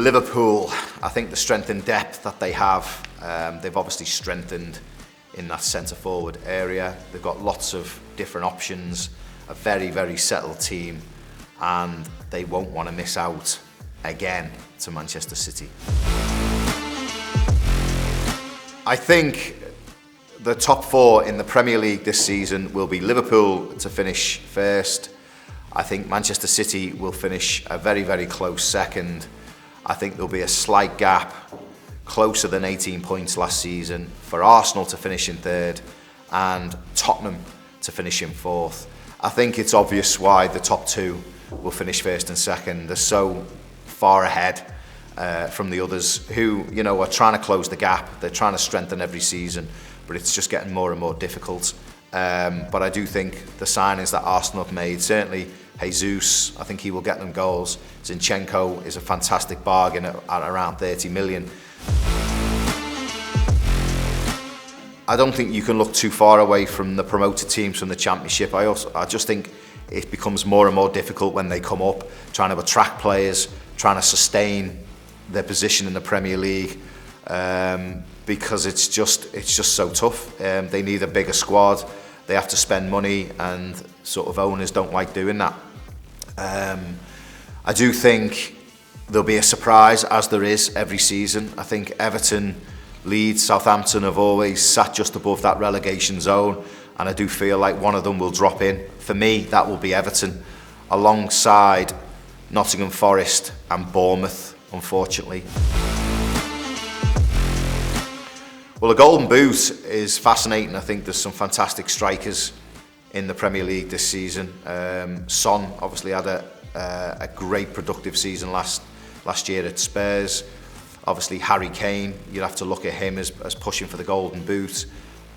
Liverpool, I think the strength and depth that they have, they've obviously strengthened in that centre-forward area. They've got lots of different options, a very, very settled team, and they won't want to miss out again to Manchester City. I think the top four in the Premier League this season will be Liverpool to finish first. I think Manchester City will finish a very, very close second. I think there'll be a slight gap, closer than 18 points last season, for Arsenal to finish in third and Tottenham to finish in fourth. I think it's obvious why the top two will finish first and second. They're so far ahead from the others who, are trying to close the gap. They're trying to strengthen every season, but it's just getting more and more difficult. But I do think the signings that Arsenal have made, certainly Jesus, I think he will get them goals. Zinchenko is a fantastic bargain at around 30 million. I don't think you can look too far away from the promoted teams from the Championship. I just think it becomes more and more difficult when they come up, trying to attract players, trying to sustain their position in the Premier League, because it's just so tough. They need a bigger squad. They have to spend money, and sort of owners don't like doing that. I do think there'll be a surprise, as there is every season. I think Everton, Leeds, Southampton have always sat just above that relegation zone, and I do feel like one of them will drop in. For me, that will be Everton, alongside Nottingham Forest and Bournemouth, unfortunately. Well, the Golden Boot is fascinating. I think there's some fantastic strikers in the Premier League this season. Son obviously had a great productive season last year at Spurs. Obviously Harry Kane, you'd have to look at him as pushing for the Golden Boot.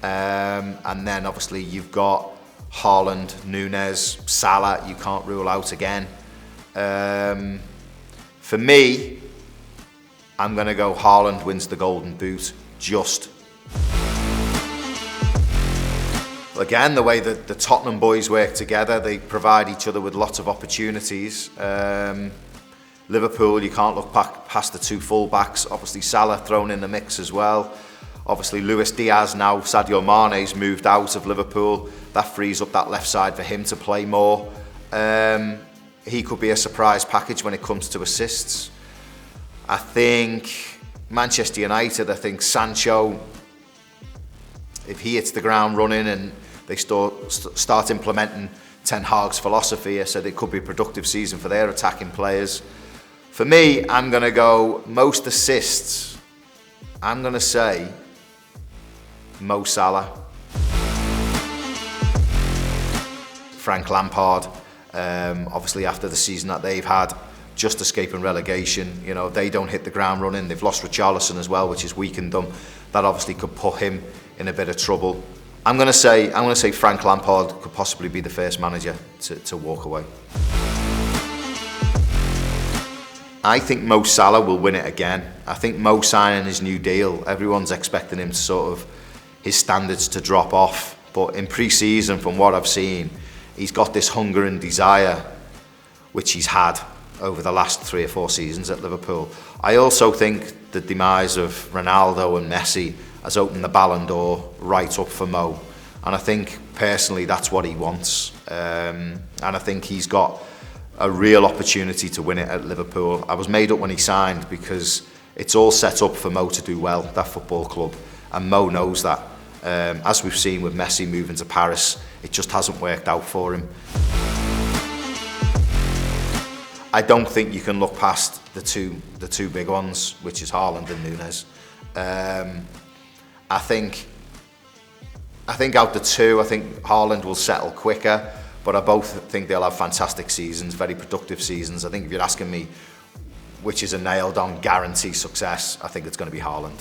And then obviously you've got Haaland, Nunez, Salah, you can't rule out again. For me, I'm going to go Haaland wins the Golden Boot, just. Again, the way that the Tottenham boys work together, they provide each other with lots of opportunities. Liverpool, you can't look past the two full-backs. Obviously Salah thrown in the mix as well. Obviously Luis Diaz, now Sadio Mane's moved out of Liverpool. That frees up that left side for him to play more. He could be a surprise package when it comes to assists. I think Manchester United, I think Sancho, if he hits the ground running and they start implementing Ten Hag's philosophy, I said it could be a productive season for their attacking players. For me, I'm going to go most assists. I'm going to say Mo Salah. Frank Lampard, obviously after the season that they've had, just escaping relegation, they don't hit the ground running. They've lost Richarlison as well, which has weakened them. That obviously could put him in a bit of trouble. I'm going to say Frank Lampard could possibly be the first manager to walk away. I think Mo Salah will win it again. I think Mo signing his new deal, everyone's expecting him to his standards to drop off. But in pre-season, from what I've seen, he's got this hunger and desire, which he's had over the last 3 or 4 seasons at Liverpool. I also think the demise of Ronaldo and Messi has opened the Ballon d'Or right up for Mo. And I think, personally, that's what he wants. And I think he's got a real opportunity to win it at Liverpool. I was made up when he signed because it's all set up for Mo to do well, that football club. And Mo knows that. As we've seen with Messi moving to Paris, it just hasn't worked out for him. I don't think you can look past the two big ones, which is Haaland and Nunez. I think out the two, I think Haaland will settle quicker, but I both think they'll have fantastic seasons, very productive seasons. I think if you're asking me which is a nailed-on guarantee success, I think it's going to be Haaland.